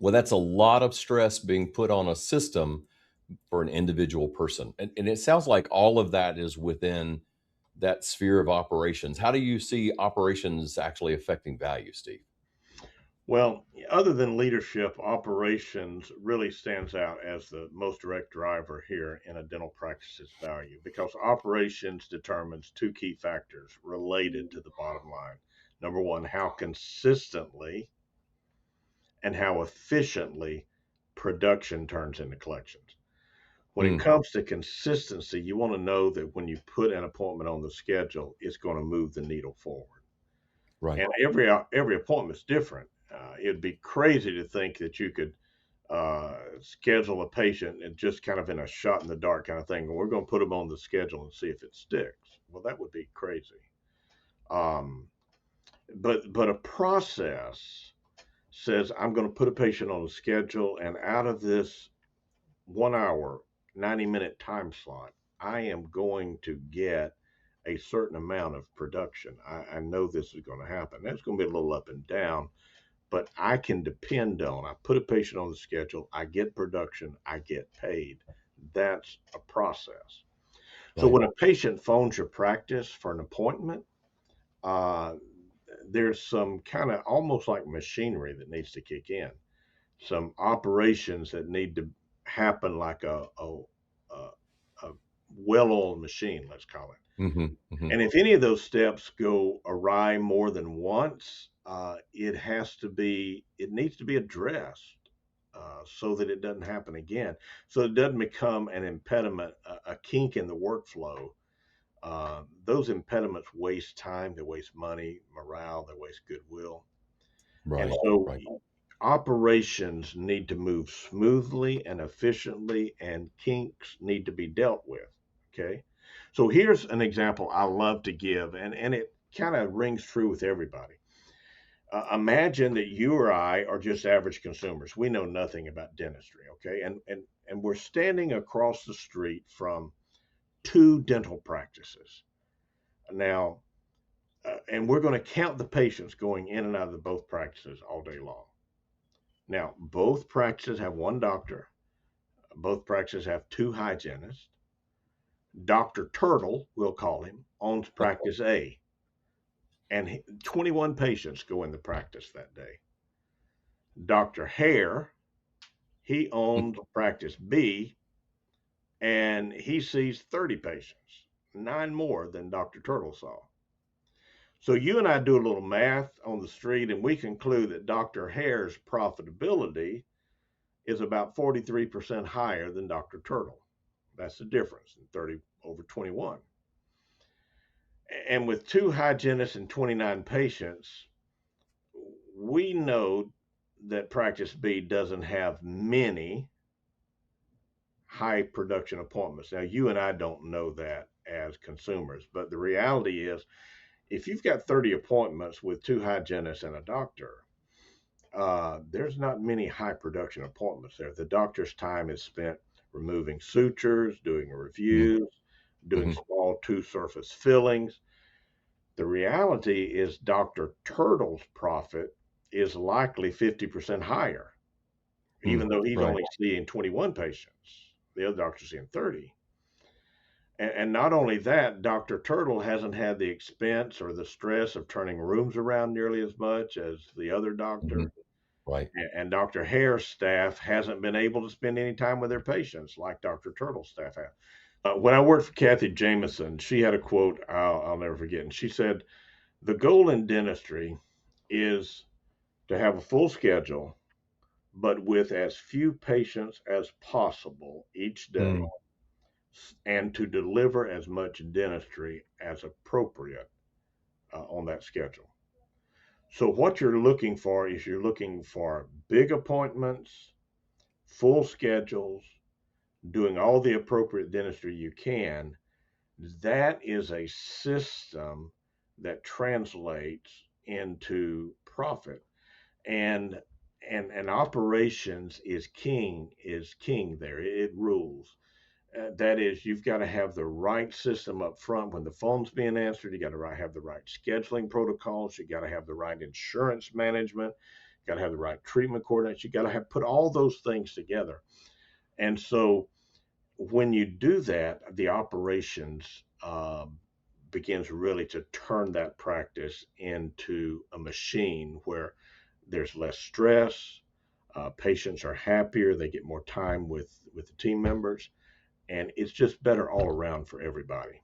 Well, that's a lot of stress being put on a system for an individual person. And it sounds like all of that is within that sphere of operations. How do you see operations actually affecting value, Steve? Well, other than leadership, operations really stands out as the most direct driver here in a dental practice's value because operations determines two key factors related to the bottom line. Number one, how consistently and how efficiently production turns into collections. When it Mm, comes to consistency, you want to know that when you put an appointment on the schedule, it's going to move the needle forward. right. And every appointment is different. It'd be crazy to think that you could schedule a patient and just kind of in a shot in the dark kind of thing. We're going to put them on the schedule and see if it sticks. Well, that would be crazy. Um, but a process says I'm going to put a patient on the schedule, and out of this 1 hour, 90-minute time slot, I am going to get a certain amount of production. I know this is going to happen. That's going to be a little up and down, but I can depend on. I put a patient on the schedule, I get production, I get paid. That's a process. So Right. when a patient phones your practice for an appointment, uh, there's some kind of almost like machinery that needs to kick in, some operations that need to happen like a, a well-oiled machine, let's call it. Hmm. Hmm. And if any of those steps go awry more than once, it needs to be addressed so that it doesn't happen again. So it doesn't become an impediment, a kink in the workflow. Those impediments waste time, they waste money, morale, they waste goodwill. And Right. so Right. operations need to move smoothly and efficiently, and kinks need to be dealt with. Okay. So here's an example I love to give, and it kind of rings true with everybody. Imagine that you or I are just average consumers. We know nothing about dentistry. Okay. And we're standing across the street from two dental practices. Now, and we're going to count the patients going in and out of the both practices all day long. Now, both practices have one doctor. Both practices have two hygienists. Dr. Turtle, we'll call him, owns practice A, and 21 patients go in the practice that day. Dr. Hare, he owns practice B, and he sees 30 patients, nine more than Dr. Turtle saw. So you and I do a little math on the street, and we conclude that Dr. Hare's profitability is about 43% higher than Dr. Turtle. That's the difference in 30 over 21. And with two hygienists and 29 patients, we know that practice B doesn't have many high production appointments. Now, you and I don't know that as consumers, but the reality is if you've got 30 appointments with two hygienists and a doctor, there's not many high production appointments there. The doctor's time is spent removing sutures, doing reviews, doing Hmm. small two surface fillings. The reality is Dr. Turtle's profit is likely 50% higher, even though he's Right. only seeing 21 patients. The other doctor's seeing 30. And not only that, Dr. Turtle hasn't had the expense or the stress of turning rooms around nearly as much as the other Hmm. doctor. Right. And Dr. Hare's staff hasn't been able to spend any time with their patients like Dr. Turtle's staff have. When I worked for Kathy Jameson, she had a quote I'll never forget. And she said, the goal in dentistry is to have a full schedule, but with as few patients as possible each day, Mm, and to deliver as much dentistry as appropriate on that schedule. So, what you're looking for is you're looking for big appointments, full schedules, doing all the appropriate dentistry you can. That is a system that translates into profit. And and operations is king there. It rules. That is, you've got to have the right system up front when the phone's being answered. You got to have the right scheduling protocols. You got to have the right insurance management. got to have the right treatment coordinates. You got to have put all those things together. And so when you do that, the operations begins really to turn that practice into a machine where there's less stress, patients are happier, they get more time with the team members, and it's just better all around for everybody.